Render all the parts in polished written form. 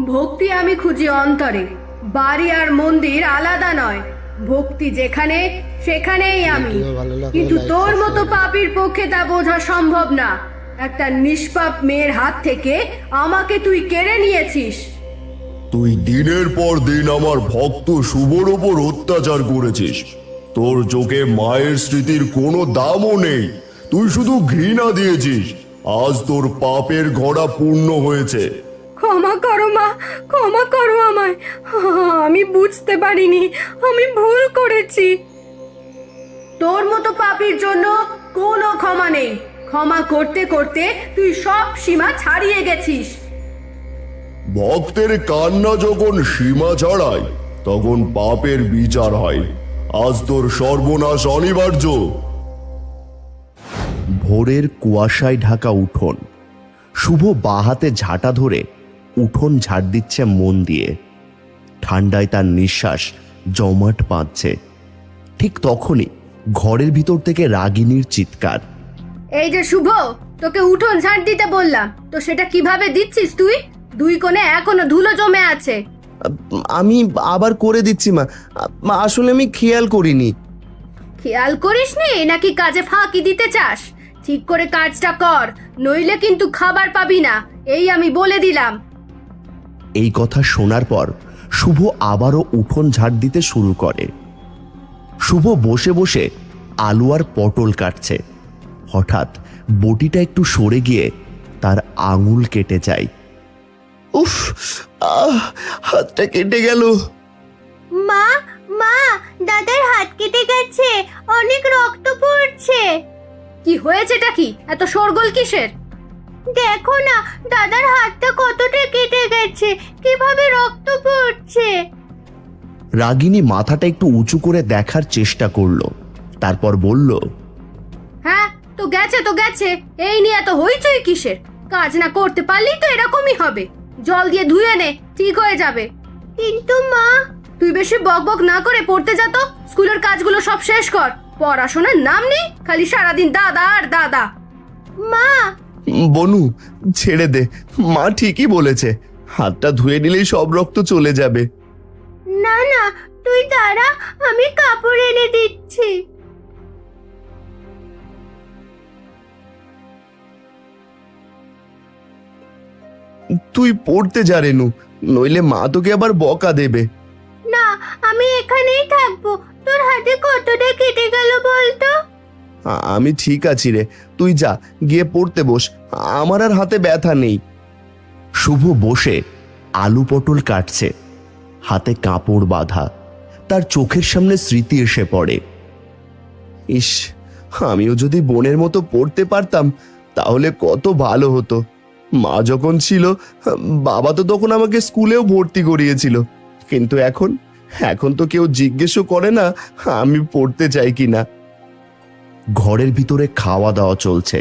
ভক্তি আমি খুঁজি অন্তরে, বাড়ি আর মন্দির আলাদা নয়। ভক্তি যেখানে সেখানেই আমি। কিন্তু তোর মতো পাপীর পক্ষে তা বোঝা সম্ভব না। একটা নিষ্পাপ মেয়ের হাত থেকে আমাকে তুই কেড়ে নিয়েছিস। তুই দিনের পর দিন আমার ভক্ত শুভর ওপর অত্যাচার করেছিস। তোর চোখে মায়ের স্মৃতির কোনো দামও নেই, তুই শুধু ঘৃণা দিয়েছিস। আজ তোর পাপের ঘোড়া পূর্ণ হয়েছে। ক্ষমা করো মা, ক্ষমা করো আমায়। আমি বুঝতে পারিনি, আমি ভুল করেছি। তোর মতো পাপীর জন্য কোনো ক্ষমা নেই। ক্ষমা করতে করতে তুই সব সীমা ছাড়িয়ে গেছিস। ভক্তের কান্না যখন সীমা ছাড়ায় তখন পাপের বিচার হয়। আজ তোর সর্বনাশ অনিবার্য। ভোরের কুয়াশায় ঢাকা উঠোন। শুভ বাহাতে ঝাঁটা ধরে উঠোন ঝাড় দিচ্ছে মন দিয়ে। ঠান্ডায় তার নিঃশ্বাস জমাট বাঁধছে। ঠিক তখনই ঘরের ভিতর থেকে রাগিনীর চিৎকার। এই যে শুভ, তোকে উঠোন ঝাড় দিতে বললাম, তো সেটা কিভাবে দিচ্ছিস তুই? দুই কোণে এখনো ধুলো জমে আছে। আমি আবার করে দিচ্ছি মা, আসলে আমি খেয়াল করিনি। খেয়াল করিসনি নাকি কাজে ফাঁকি দিতে চাস? ঠিক করে কাজটা কর, নইলে কিন্তু খাবার পাবি না, এই আমি বলে দিলাম। এই কথা শোনার পর শুভ আবারও উঠোন ঝাড় দিতে শুরু করে। শুভ বসে বসে আলু আর পটল কাটছে। হঠাৎ বটিটা একটু সরে গিয়ে তার আঙুল কেটে যায়। উফ, হাতটা কেটে গেল। মা, মা, দাদার হাত কেটে গেছে, অনেক রক্ত পড়ছে। কি হয়েছেটা কি? এত শোরগোল কিসের? দেখো না, দাদার হাতটা কতটা কেটে গেছে, কিভাবে রক্ত পড়ছে। রাগিনী মাথাটা একটু উঁচু করে দেখার চেষ্টা করলো, তারপর বলল, হ্যাঁ, তো গেছে তো গেছে, এই নিয়ে এত হইচই কিসের? কাজ না করতে পারলেই তো এরকমই হবে। জল দিয়ে ধুয়ে নে, ঠিক হয়ে যাবে। কিন্তু মা, তুই বেশি বকবক না করে পড়তে যা তো। স্কুলের কাজগুলো সব শেষ কর। পড়াশোনার নাম নেই, খালি সারাদিন দাদা আর দাদা। মা, বনু ছেড়ে দে, মা ঠিকই বলেছে, হাতটা ধুয়ে নিলেই সব রক্ত চলে যাবে। না না, তুই দাঁড়া, আমি কাপড় এনে দিচ্ছি। তুই পড়তে যা রেনু, নইলে মা তোকে আবার বকা দেবে। না, আমি এখানেই থাকবো। তোর হাতে কতটা কেটে গেল বলতো? আমি ঠিক আছি রে, তুই যা, গিয়ে পড়তে বস, আমার আর হাতে ব্যথা নেই। শুভ বসে আলু পটল কাটছে, হাতে কাপড় বাঁধা। তার চোখের সামনে স্মৃতি এসে পড়ে। ইস, আমিও যদি বোনের মতো পড়তে পারতাম তাহলে কত ভালো হতো। মা যখন ছিল, বাবা তো তখন আমাকে স্কুলেও ভর্তি করিয়েছিল, কিন্তু এখন এখন তো কেউ জিজ্ঞেসও করে না আমি পড়তে চাই কিনা। ঘরের ভিতরে খাওয়া দাওয়া চলছে।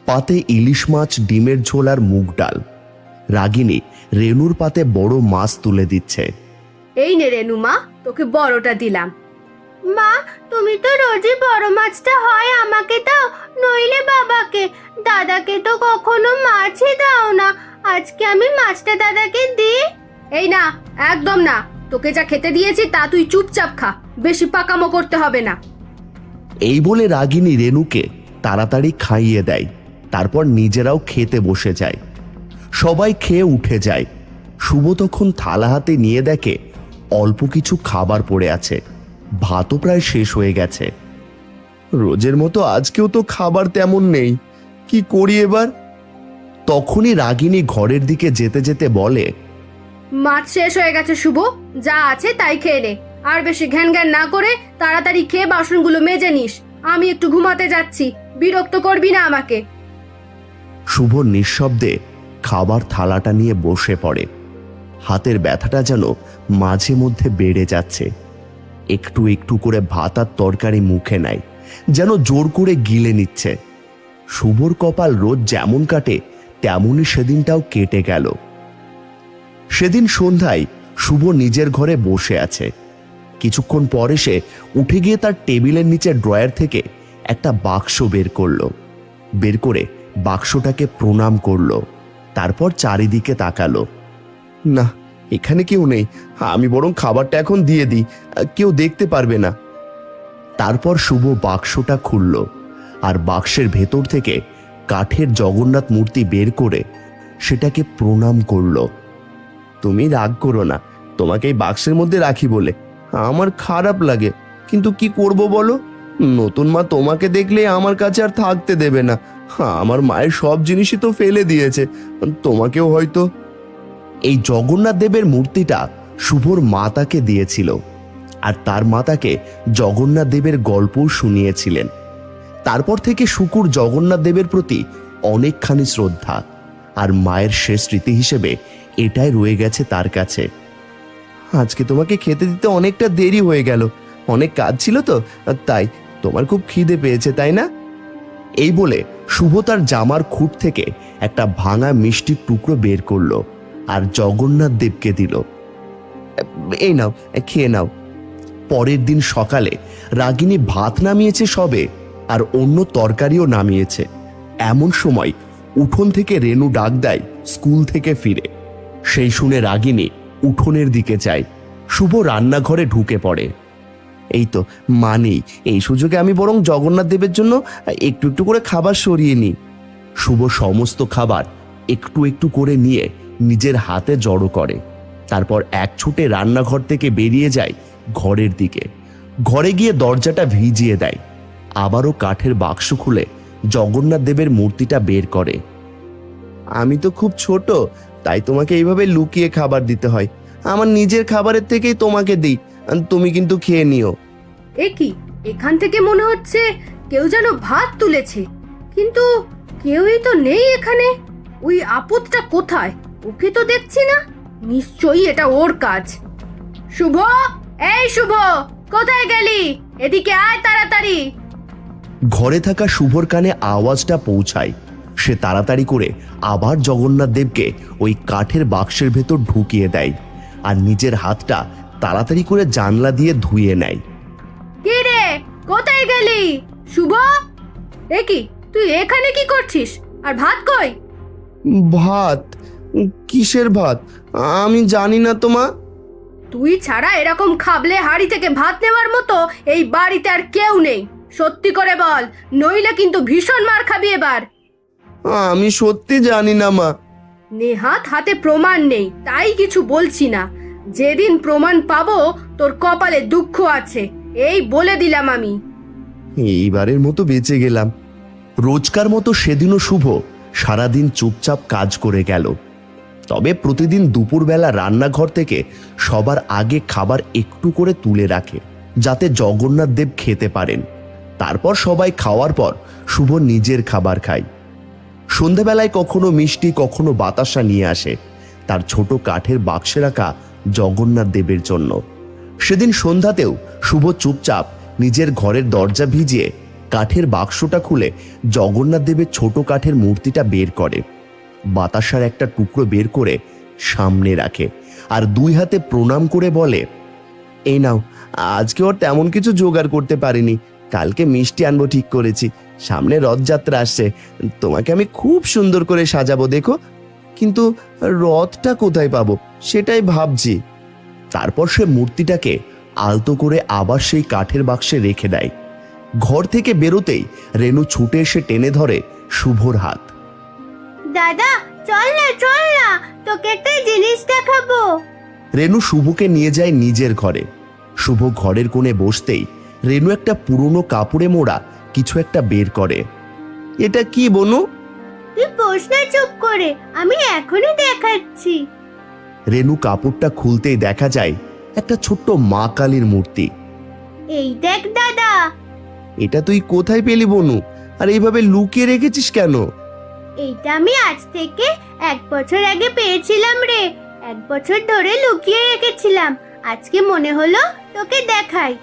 পাতে ইলিশ মাছ, ডিমের ঝোল আর মুগ ডাল। রাগিনী রেনুর পাতে বড় মাছ তুলে দিচ্ছে। এই নে রেনু মা, তোকে বড়টা দিলাম। মা, তুমি তো রোজই বড় মাছটা হয় আমাকে দাও, নইলে বাবাকে। দাদাকে তো কখনো মাছই দাও না, আজকে আমি মাছটা দাদাকে দিই। এই না, একদম না। তোকে যা খেতে দিয়েছি তা তুই চুপচাপ খা, বেশি পাকামো করতে হবে না। এই বলে রাগিনী রেনুকে তাড়াতাড়ি খাইয়ে দেয়, তারপর নিজেরাও খেতে বসে যায়। সবাই খেয়ে উঠে যায়। শুভ তখন থালা হাতে নিয়ে দেখে অল্প কিছু খাবার পড়ে আছে, ভাতও প্রায় শেষ হয়ে গেছে। রোজের মতো আজকেও তো খাবার তেমন নেই, কি করি এবার? তখনই রাগিনী ঘরের দিকে যেতে যেতে বলে, মাছ শেষ হয়ে গেছে শুভ, যা আছে তাই খেয়ে নে। আর বেশি ঘ্যান ঘ্যান না করে তাড়াতাড়ি খেয়ে বাসনগুলো মেজে নিস। আমি একটু ঘুমাতে যাচ্ছি, বিরক্ত করবি না আমাকে। শুভ নিঃশব্দে খাবার থালাটা নিয়ে বসে পড়ে। হাতের ব্যথাটা যেন মাঝে মধ্যে বেড়ে যাচ্ছে। একটু একটু করে ভাত আর তরকারি মুখে নেয়, যেন জোর করে গিলে নিচ্ছে। শুভর কপাল রোজ যেমন কাটে তেমনই সেদিনটাও কেটে গেল। সেদিন সন্ধ্যায় শুভ নিজের ঘরে বসে আছে। কিছুক্ষণ পর এসে উঠে গিয়ে তার টেবিলের নিচে ড্রয়ার থেকে একটা বাক্স বের করলো। বের করে বাক্সটাকে প্রণাম করলো, তারপর চারিদিকে তাকালো। না, এখানে কেউ নেই। আমি বরং খাবারটা এখন দিয়ে দিই, কেউ দেখতে পারবে না। তারপর শুভ বাক্সটা খুলল আর বাক্সের ভেতর থেকে কাঠের জগন্নাথ মূর্তি বের করে সেটাকে প্রণাম করল। তুমি রাগ করো না, তোমাকে এই বাক্সের মধ্যে রাখি বলে আমার খারাপ লাগে, কিন্তু কি করব বলো? নতুন মা তোমাকে দেখলে আমার কাছে আর থাকতে দেবে না। আমার মায়ের সব জিনিসই তো ফেলে দিয়েছে, তোমাকেও হয়তো। এই জগন্নাথ দেবের মূর্তিটা শুভর মা তাকে দিয়েছিল, আর তার মা তাকে জগন্নাথ দেবের গল্পও শুনিয়েছিলেন। তারপর থেকে শুকুর জগন্নাথ দেবের প্রতি অনেকখানি শ্রদ্ধা, আর মায়ের শেষ স্মৃতি হিসেবে এটাই রয়ে গেছে তার কাছে। আজকে তোমাকে খেতে দিতে অনেকটা দেরি হয়ে গেল, অনেক কাজ ছিল তো, তাই তোমার খুব খিদে পেয়েছে, তাই না? এই বলে শুভ তার জামার খুঁট থেকে একটা ভাঙা মিষ্টির টুকরো বের করলো আর জগন্নাথ দেবকে দিল। এই নাও, খেয়ে নাও। পরের দিন সকালে রাগিনী ভাত নামিয়েছে সবে, আর অন্য তরকারিও নামিয়েছে। এমন সময় উঠোন থেকে রেনু ডাক দেয় স্কুল থেকে ফিরে। সেই শুনে রাগিনী উঠোনের দিকে যায়। শুভ রান্নাঘরে ঢুকে পড়ে। এই তো মা নেই, এই সুযোগে আমি বরং জগন্নাথ দেবের জন্য একটু একটু করে খাবার সরিয়ে নিই। শুভ সমস্ত খাবার একটু একটু করে নিয়ে নিজের হাতে জড়ো করে। তারপর এক ছুটে রান্নাঘর থেকে বেরিয়ে যায় ঘরের দিকে। ঘরে গিয়ে দরজাটা ভিজিয়ে দেয়। আবারও কাঠের বাক্স খুলে জগন্নাথ দেবের মূর্তিটা বের করে। আমি তো খুব ছোট, তাই তোমাকে এইভাবে লুকিয়ে খাবার দিতে হয়। আমার নিজের খাবারের থেকেই তোমাকে দিই, তুমি কিন্তু খেয়ে নিও। এ কি, এখান থেকে মনে হচ্ছে কেউ যেন ভাত তুলেছে, কিন্তু কেউই তো নেই এখানে। ওই আপদটা কোথায়? ওকে তো দেখছি না, নিশ্চয়ই এটা ওর কাজ। শুভ, এই শুভ, কোথায় গেলি? এদিকে আয় তাড়াতাড়ি। ঘরে থাকা শুভর কানে আওয়াজটা পৌঁছায়। সে তাড়াতাড়ি করে আবার জগন্নাথ দেবকে ওই কাঠের বাক্সের ভেতর ঢুকিয়ে দেয়, আর নিজের হাতটা তাড়াতাড়ি করে জানলা দিয়ে ধুয়ে নেয়। কে রে, কোথায় গেলি? শুভ, এ কি, তুই এখানে কি করছিস? আর ভাত কই? ভাত? কিসের ভাত? আমি জানি না তো মা। তুই ছাড়া এরকম খাবলে হাড়ি থেকে ভাত নেওয়ার মতো এই বাড়িতে আর কেউ নেই। সত্যি করে বল, নইলে কিন্তু ভীষণ মার খাবি এবার। আমি সত্যি জানি না মা। নেহাত হাতে প্রমাণ নেই, তাই কিছু বলছি না। যেদিন প্রমাণ পাবো তোর কপালে দুঃখ আছে, এই বলে দিলাম আমি। এইবারের মতো বেঁচে গেলাম। রোজকার মতো সেদিনও শুভ সারাদিন চুপচাপ কাজ করে গেল। তবে প্রতিদিন দুপুরবেলা রান্নাঘর থেকে সবার আগে খাবার একটু করে তুলে রাখে, যাতে জগন্নাথ দেব খেতে পারেন। তারপর সবাই খাওয়ার পর শুভ নিজের খাবার খায়। সন্ধেবেলায় কখনো মিষ্টি, কখনো বাতাসা নিয়ে আসে তার ছোট কাঠের বাক্সে রাখা জগন্নাথ দেবের জন্য। সেদিন সন্ধ্যাতেও শুভ চুপচাপ নিজের ঘরের দরজা ভিজিয়ে কাঠের বাক্সটা খুলে জগন্নাথ দেবের ছোট কাঠের মূর্তিটা বের করে। বাতাসার একটা টুকরো বের করে সামনে রাখে, আর দুই হাতে প্রণাম করে বলে, এই নাও, আজকে ওর তেমন কিছু জোগাড় করতে পারিনি, কালকে মিষ্টি আনবো ঠিক করেছি। সামনে রথযাত্রা আসছে, তোমাকে আমি খুব সুন্দর করে সাজাবো, দেখো। কিন্তু রথটা কোথায় পাবো সেটাই ভাবছি। তারপর সে মূর্তিটাকে আলতো করে আবার সেই কাঠের বাক্সে রেখে দেয়। ঘর থেকে বেরোতেই রেনু ছুটে এসে টেনে ধরে শুভর হাত। দাদা চল না, তোকে একটা জিনিস দেখাবো। রেনু শুভকে নিয়ে যায় নিজের ঘরে। শুভ ঘরের কোণে বসতেই রেনু একটা পুরনো কাপড়ে মোড়া কিছু একটা বের করে। এটা কি বনু? তুই বস না চুপ করে, আমি এখনই দেখাচ্ছি। রেনু কাপড়টা খুলতেই দেখা যায় একটা ছোট্ট মা কালীর মূর্তি। এই দেখ দাদা। এটা তুই কোথায় পেলি বনু? আর এইভাবে লুকিয়ে রেখেছিস কেন? এইটা আমি আজ থেকে 1 বছর আগে পেয়েছিলাম রে। 1 বছর ধরে লুকিয়ে রেখেছিলাম, আজকে মনে হলো তোকে দেখাই।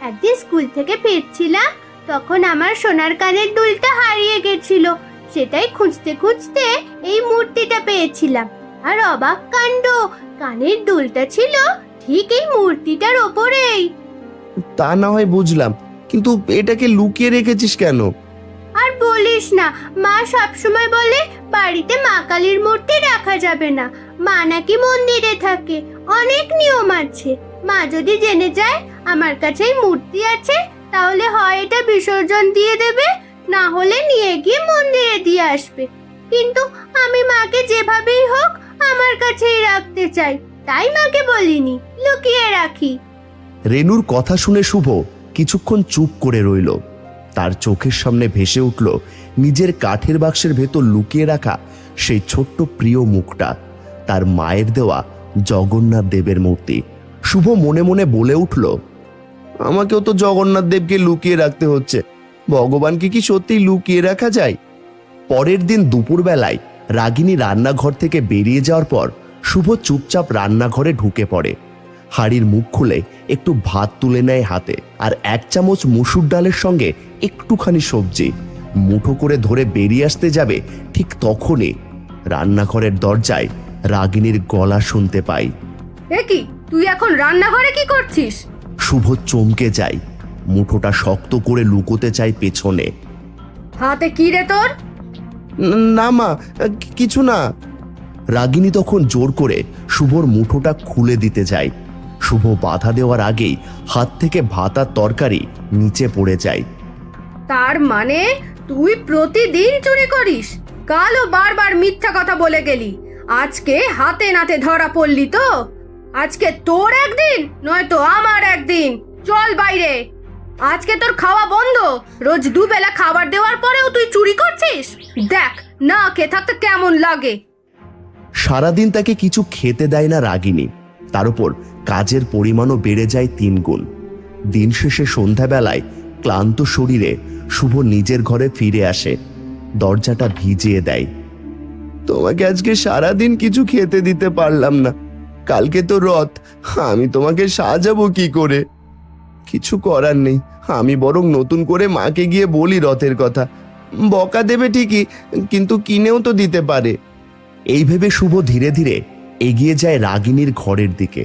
একদিন স্কুল থেকে ফিরছিলাম, তখন আমার সোনার কানের দুলটা হারিয়ে গেছিল। সেটাই খুঁজতে খুঁজতে এই মূর্তিটা পেয়েছিলাম। আর অবাক কাণ্ড, কানের দুলটা ছিল ঠিক এই মূর্তিটার ওপরেই। তা না হয় বুঝলাম, কিন্তু এটাকে লুকিয়ে রেখেছিস কেন? আর বলিস না, মা সবসময় বলে বাড়িতে মা কালীর মূর্তি রাখা যাবে না। মা নাকি মন্দিরে থাকে, অনেক নিয়ম আছে। মা যদি জেনে যায় আমার কাছেই মূর্তি আছে, তাহলে হয় এটা বিসর্জন দিয়ে দেবে, না হলে নিয়ে গিয়ে মন্দিরে দিয়ে আসবে। কিন্তু আমি মাকে যেভাবেই হোক আমার কাছেই রাখতে চাই, তাই মাকে বলিনি, লুকিয়ে রাখি। রেনুর কথা শুনে শুভ কিছুক্ষণ চুপ করে রইল। তার চোখের সামনে ভেসে উঠল নিজের কাঠের বাক্সের ভেতর লুকিয়ে রাখা সেই ছোট্ট প্রিয় মুখটা, তার মায়ের দেওয়া জগন্নাথ দেবের মূর্তি। শুভ মনে মনে বলে উঠল, আমাকেও তো জগন্নাথ দেবকে লুকিয়ে রাখতে হচ্ছে, ভগবানকে কি সত্যিই লুকিয়ে রাখা যায়? পরের দিন দুপুরবেলায় রাগিনী রান্নাঘর থেকে বেরিয়ে যাওয়ার পর শুভ চুপচাপ রান্নাঘরে ঢুকে পড়ে। হাঁড়ির মুখ খুলে একটু ভাত তুলে নেয় হাতে, আর 1 চামচ মুসুর ডালের সঙ্গে একটুখানি সবজি মুঠো করে ধরে বেরিয়ে আসতে যাবে, ঠিক তখনই রান্নাঘরের দরজায় রাগিনীর গলা শুনতে পাই। এ কি, তুই এখন রান্নাঘরে কি করছিস? শুভ চমকে যায়, মুঠোটা শক্ত করে লুকোতে চায় পেছনে। হাতে কি রে তোর? না মা, কিছু না। রাগিনী তখন জোর করে শুভর মুঠোটা খুলে দিতে যায়। শুভ বাধা দেওয়ার আগেই হাত থেকে ভাত আর তরকারি নিচে পড়ে যায়। তার মানে তুই প্রতিদিন চুরি করিস? কালও বারবার মিথ্যা কথা বলে গেলি, আজকে হাতে নাতে ধরা পড়লি তো? আজকে তোর একদিন, নয়তো আমার একদিন। চল বাইরে, আজকে তোর খাওয়া বন্ধ। রোজ দুবেলা খাবার দেওয়ার পরেও তুই চুরি করছিস? দেখ না খেয়ে থাকতে কেমন লাগে। সারাদিন তাকে কিছু খেতে দেয় না রাগিনী, তার উপর কাজের পরিমাণও বেড়ে যায় 3 গুণ। দিন শেষে সন্ধ্যাবেলায় ক্লান্ত শরীরে শুভ নিজের ঘরে ফিরে আসে, দরজাটা ভিজিয়ে দেয়। তোমাকে আজকে সারাদিন কিছু খেতে দিতে পারলাম না, কালকে তো রথ, আমি তোমাকে সাজাবো কি করে? কিছু করার নেই, আমি বরং নতুন করে মাকে গিয়ে বলি রথের কথা। বকা দেবে ঠিকই, কিন্তু কিনেও তো দিতে পারে। এই ভেবে শুভ ধীরে ধীরে এগিয়ে যায় রাগিনীর ঘরের দিকে।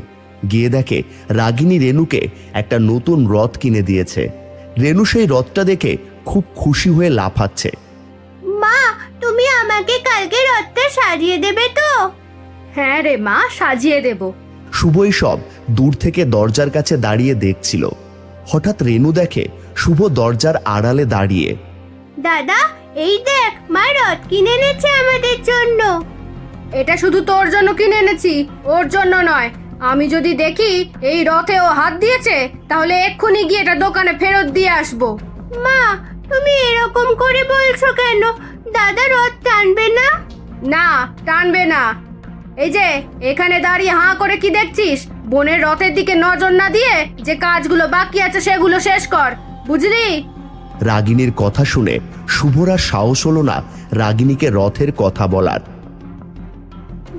গিয়ে দেখে রাগিনী রেনুকে একটা নতুন রথ কিনে দিয়েছে। রেনু সেই রথটা দেখে খুব খুশি হয়ে লাফাচ্ছে। মা, তুমি আমাকে কালকে রথটা সাজিয়ে দেবে তো? হ্যাঁ রে মা, সাজিয়ে দেব। শুভই সব দূর থেকে দরজার কাছে দাঁড়িয়ে দেখছিল। হঠাৎ রেনু দেখে শুভ দরজার আড়ালে দাঁড়িয়ে। দাদা, এই দেখ, মা রথ কিনে এনেছে আমাদের জন্য। এটা শুধু তোর জন্য কিনে এনেছি, ওর জন্য নয়। আমি যদি দেখি এই রথে ও হাত দিয়েছে, তাহলে এক্ষুনি গিয়ে এটা দোকানে ফেরত দিয়ে আসবো। মা, তুমি এরকম করে বলছো কেন? দাদা রথ টানবে না? না, টানবে না। এই যে এখানে দাঁড়িয়ে হাঁ করে কি দেখছিস? বোনের রথের দিকে নজর না দিয়ে যে কাজগুলো বাকি আছে সেগুলো শেষ কর, বুঝলি? রাগিনীর কথা শুনে শুভর আর সাহস হলো না রাগিনীকে রথের কথা বলার।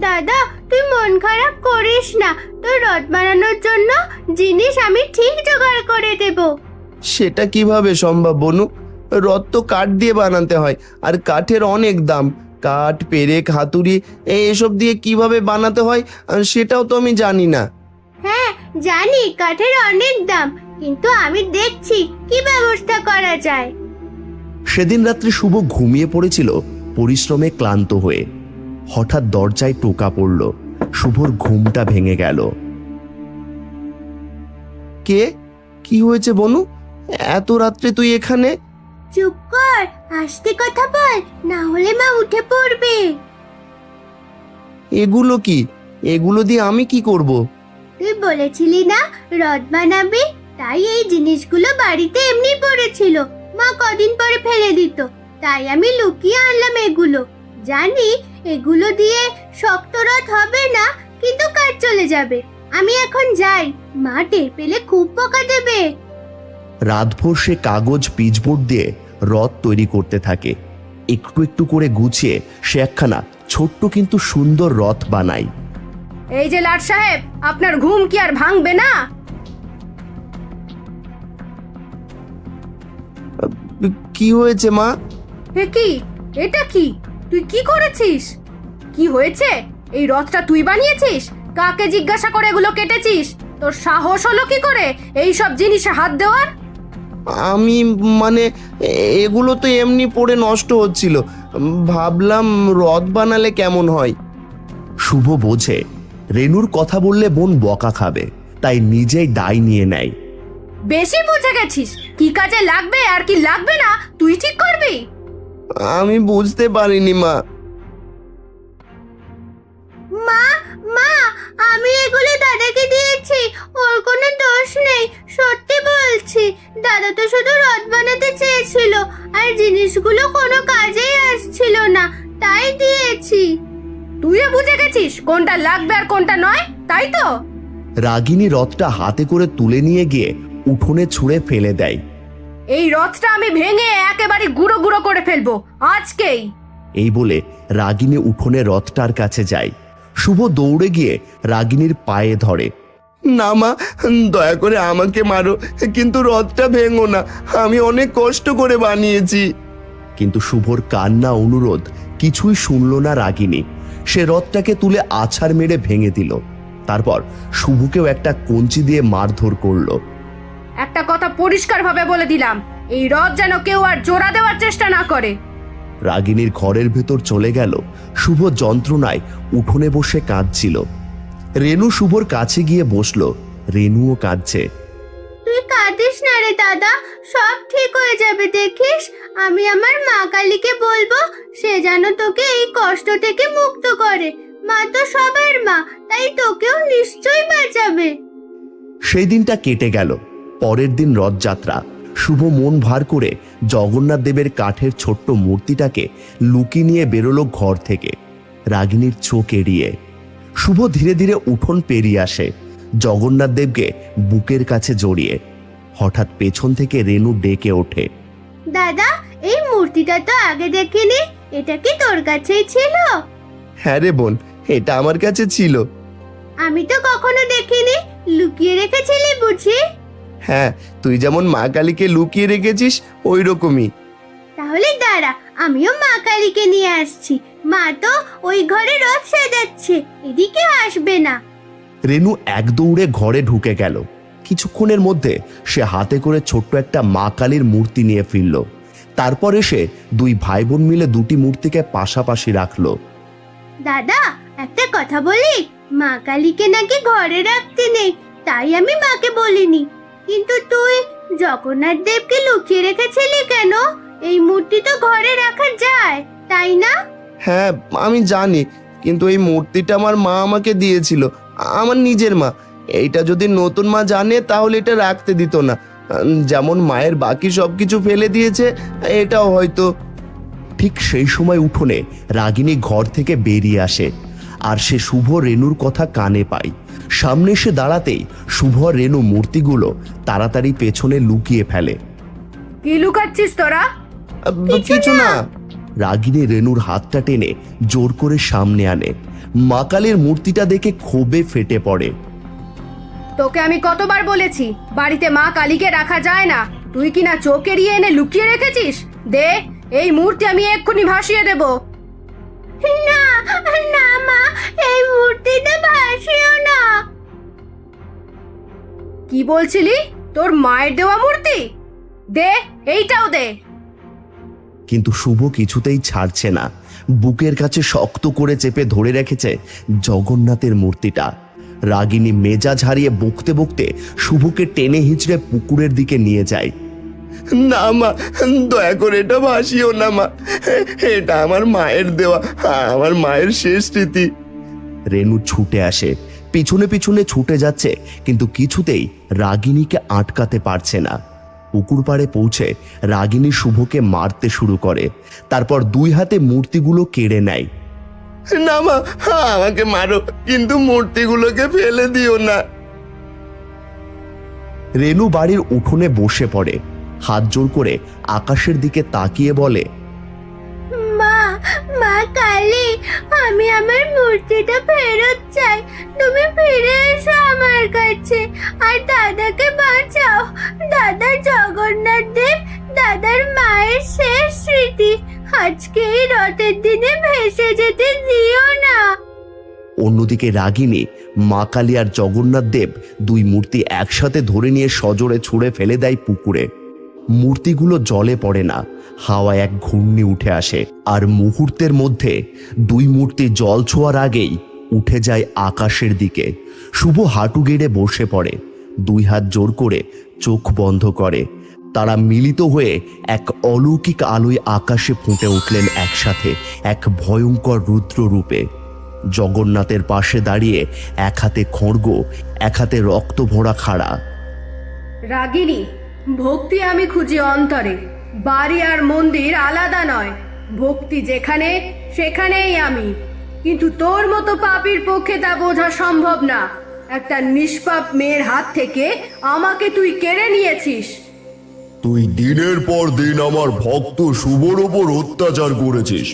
দাদা, তুই মন খারাপ করিস না, তোর রথ বানানোর জন্য জিনিস আমি ঠিক জোগাড় করে দেব। সেটা কিভাবে সম্ভব বনু? রথ তো কাঠ দিয়ে বানাতে হয়, আর কাঠের অনেক দাম। কাঠ, পেরেক, হাতুড়ি এসব দিয়ে কিভাবে বানাতে হয় সেটাও তো আমি জানি না। হ্যাঁ জানি, কাঠের অনেক দাম, কিন্তু আমি দেখছি কি ব্যবস্থা করা যায়। সেদিন রাত্রে শুভ ঘুমিয়ে পড়েছিল পরিশ্রমে ক্লান্ত হয়ে। হঠাৎ দরজায় টোকা পড়ল। শুভর ঘুমটা ভেঙে গেল। কে? কি হয়েছে বনু? এত রাত্রে তুই এখানে? চুপ কর, আস্তে কথা বল, না হলে মা উঠে পড়বে। এগুলো কি? এগুলো দিয়ে আমি কি করব? তুই বলেছিলি না রথ বানাবি, তাই এই জিনিসগুলো বাড়িতে এমনি পড়েছিল, মা কদিন পরে ফেলে দিত, তাই আমি লুকিয়ে আনলাম এগুলো। জানি এগুলো দিয়ে শক্ত রথ হবে না, কিন্তু কাজ চলে যাবে। আমি এখন যাই, মা টের পেলে খুব বকা দেবে। রাতভর সে কাগজ পিচবোর্ড দিয়ে রথ তৈরি করতে থাকে। একটু একটু করে গুছিয়ে সে একখানা ছোট্ট কিন্তু সুন্দর রথ বানায়। এই যে লাট সাহেব, আপনার ঘুম কি আর ভাঙবে না? কি হয়েছে মা? এ কি? এটা কি? তুই কি করেছিস? কি হয়েছে? এই রথটা তুই বানিয়েছিস? কাকে জিজ্ঞাসা করে এগুলো কেটেছিস? তোর সাহস হলো কি করে এই সব জিনিসে হাত দেওয়ার? আমি মানে এগুলো তো এমনি পড়ে নষ্ট হচ্ছিল, ভাবলাম রথ বানালে কেমন হয়। শুভ বোঝে রেনুর কথা বললে বোন বকা খাবে, তাই নিজেই দায় নিয়ে নেয়। বেশি বুঝে গেছিস, কি কাজে লাগবে আর কি লাগবে না তুই ঠিক করবি। আমি বুঝতে পারিনি মা। মা মা আমি এগুলো দাদাকে দিয়েছি, ওর কোনো দোষ নেই, সত্যি বলছি। দাদা তো শুধু রথ বানাতে চেয়েছিল, আর জিনিসগুলো কোনো কাজেই আসছিল না, তাই দিয়েছি। তুইও বুঝে গেছিস কোনটা লাগবে আর কোনটা নয়, তাই তো? রাগিনী রথটা হাতে করে তুলে নিয়ে গিয়ে উঠোনে ছুঁড়ে ফেলে দেয়। এই রথটা আমি ভেঙে একেবারে গুঁড়ো গুঁড়ো করে ফেলবো আজকেই। এই বলে রাগিনী উঠোনে রথটার কাছে যায়। শুভ দৌড়ে গিয়ে রাগিনীর পায়ে ধরে। না মা, দয়া করে আমাকে মারো, কিন্তু রথটা ভেঙো না, আমি অনেক কষ্ট করে বানিয়েছি। কিন্তু শুভর কান্না অনুরোধ কিছুই শুনল না রাগিনী। সে রথটাকে তুলে আছাড় মেরে ভেঙে দিল। তারপর শুভকেও একটা কঞ্চি দিয়ে মারধর করলো। একটা কথা পরিষ্কারভাবে বলে দিলাম, এই রথ যেন কেউ আর জোড়া দেওয়ার চেষ্টা না করে। রাগিনীর ঘরের ভেতর চলে গেল। শুভ যন্ত্রণায় উঠোনে বসে কাঁদছিল। রেনু শুভর কাছে গিয়ে বসলো। রেনুও কাঁদছে। তুই কাঁদিস না রে দাদা, সব ঠিক হয়ে যাবে দেখিস। আমি আমার মা কালীকে বলবো, সে যেন তোকে এই কষ্ট থেকে মুক্ত করে। মা তো সবার মা, তাই তোকেও নিশ্চয়ই বাঁচাবে। সেই দিনটা কেটে গেল। পরের দিন রথযাত্রা। শুভ মন ভার করে জগন্নাথ দেবের কাঠের ছোট্ট মূর্তিটাকে লুকিয়ে নিয়ে বেরোলো ঘর থেকে, রাগিনীর চোখ এড়িয়ে। শুভ ধীরে ধীরে উঠোন পেরিয়ে আসে, জগন্নাথ দেবকে বুকের কাছে জড়িয়ে। হঠাৎ পেছন থেকে রেনু ডেকে ওঠে। দাদা, এই মূর্তিটা তো আগে দেখিনি, এটা কি তোর কাছেই ছিল? হ্যাঁ রে বোন, এটা আমার কাছে ছিল। আমি তো কখনো দেখিনি, লুকিয়ে রেখেছিলি বুঝি? হ্যাঁ, তুই যেমন মা কালীকে লুকিয়ে রেখেছিস ওই রকমই। তাহলে দাঁড়া, আমিও মা কালীকে নিয়ে আসছি। মা তো ওই ঘরে রথ সাজাচ্ছে, এদিকে আসবে না। রেনু এক দৌড়ে ঘরে ঢুকে গেল। কিছুক্ষণের মধ্যে সে হাতে করে ছোট্ট একটা মা কালীর মূর্তি নিয়ে ফিরল। তারপর এসে দুই ভাই বোন মিলে দুটি মূর্তিকে পাশাপাশি রাখলো। দাদা, একটা কথা বলি, মা কালীকে নাকি ঘরে রাখতে নেই, তাই আমি মাকে বলিনি। কিন্তু তুই জগন্নাথ দেবকে লুকিয়ে রেখেছিলি কেন? এই মূর্তি তো ঘরে রাখা যায়, তাই না? হ্যাঁ আমি জানি, কিন্তু এই মূর্তিটা আমার মা আমাকে দিয়েছিল, আমার নিজের মা। এইটা যদি নতুন মা জানে তাহলে এটা রাখতে দিত না। যেমন মায়ের বাকি সবকিছু ফেলে দিয়েছে, এটাও হয়তো। ঠিক সেই সময় উঠোনে রাগিনী ঘর থেকে বেরিয়ে আসে, আর সে শুভ রেনুর কথা কানে পায়। সামনে এসে দাঁড়াতেই শুভ আর রেনু মূর্তিগুলো তাড়াতাড়ি পেছনে লুকিয়ে ফেলে। কি লুকাচ্ছিস তোরা? কিছু না। রাগিনী রেনুর হাতটা টেনে জোর করে সামনে আনে। মা কালীর মূর্তিটা দেখে ক্ষোভে ফেটে পড়ে। তোকে আমি কতবার বলেছি বাড়িতে মা কালীকে রাখা যায় না, তুই কিনা চোখ এড়িয়ে এনে লুকিয়ে রেখেছিস। দে, এই মূর্তি আমি এক্ষুনি ভাসিয়ে দেব। না না মা, এই মূর্তিটা ভাসিও না। কি বলছিলি? তোর মায়ের দেওয়া মূর্তি? দে, এইটাও দে। কিন্তু শুভ কিছুতেই ছাড়ছে না। বুকের কাছে শক্ত করে চেপে ধরে রেখেছে জগন্নাথের মূর্তিটা। রাগিনী মেজাজ হারিয়ে বকতে বকতে শুভকে টেনে হিঁচড়ে পুকুরের দিকে নিয়ে যায়। না মা, দয়া করে এটা ভাসিও না মা, এটা আমার মায়ের দেওয়া, আমার মায়ের শেষ স্মৃতি। রেনু ছুটে আসে, পিছনে পিছনে ছুটে যাচ্ছে, কিন্তু কিছুতেই রাগিনীকে আটকাতে পারছে না। পুকুর পাড়ে পৌঁছে রাগিনী শুভকে মারতে শুরু করে। তারপর দুই হাতে মূর্তিগুলো কেড়ে নেয়। না মা, আমাকে মারো, কিন্তু মূর্তিগুলোকে ফেলে দিও না। রেনু বাড়ির উঠোনে বসে পড়ে, হাত জোর করে আকাশের দিকে তাকিয়ে বলে, মা, মা কালী, আমি আমার মূর্তিটা ফেরত চাই। তুমি ফিরে এসো আমার কাছে, আর দাদাকে বাঁচাও। দাদার জগন্নাথ দেব, দাদার মায়ের শেষ স্মৃতি আজকে এই রথের দিনে ভেসে যেতে দিও না। অন্যদিকে রাগিনী মা কালী আর জগন্নাথ দেব দুই মূর্তি একসাথে ধরে নিয়ে সজোরে ছুঁড়ে ফেলে দেয় পুকুরে। মূর্তিগুলো জলে পড়ে না, হাওয়ায় এক ঘূর্ণি উঠে আসে, আর মুহূর্তের মধ্যে দুই মূর্তি জল ছোঁয়ার আগেই উঠে যায় আকাশের দিকে। শুভ হাঁটু গেড়ে বসে পড়ে, দুই হাত জোর করে চোখ বন্ধ করে। তারা মিলিত হয়ে এক অলৌকিক আলোয় আকাশে ফুটে উঠলেন একসাথে, এক ভয়ঙ্কর রুদ্র রূপে। জগন্নাথের পাশে দাঁড়িয়ে এক হাতে খড়গ, এক হাতে রক্ত ভরা খাড়া। রাগিনী, ভক্তি আমি খুঁজি অন্তরে, বাড়ি আর মন্দির আলাদা নয়। ভক্তি যেখানে সেখানেই আমি, কিন্তু তোর মতো পাপীর পক্ষে তা বোঝা সম্ভব না। একটা নিষ্পাপ মেয়ের হাত থেকে আমাকে তুই কেড়ে নিয়েছিস। তুই দিনের পর দিন আমার ভক্ত শুভর ওপর অত্যাচার করেছিস।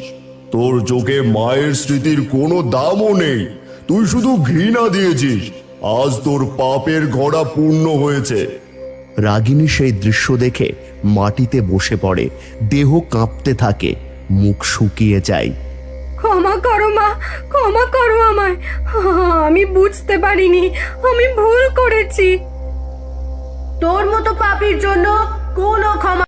তোর চোখে মায়ের স্মৃতির কোনো দামও নেই, তুই শুধু ঘৃণা দিয়েছিস। আজ তোর পাপের ঘোড়া পূর্ণ হয়েছে। রাগিনী সেই দৃশ্য দেখে মাটিতে বসে পড়ে, দেহ কাঁপতে থাকে, মুখ শুকিয়ে যায়। ক্ষমা করো মা, ক্ষমা করো আমায়। আমি বুঝতে পারিনি, আমি ভুল করেছি। তোর মতো পাপীর জন্য কোনো ক্ষমা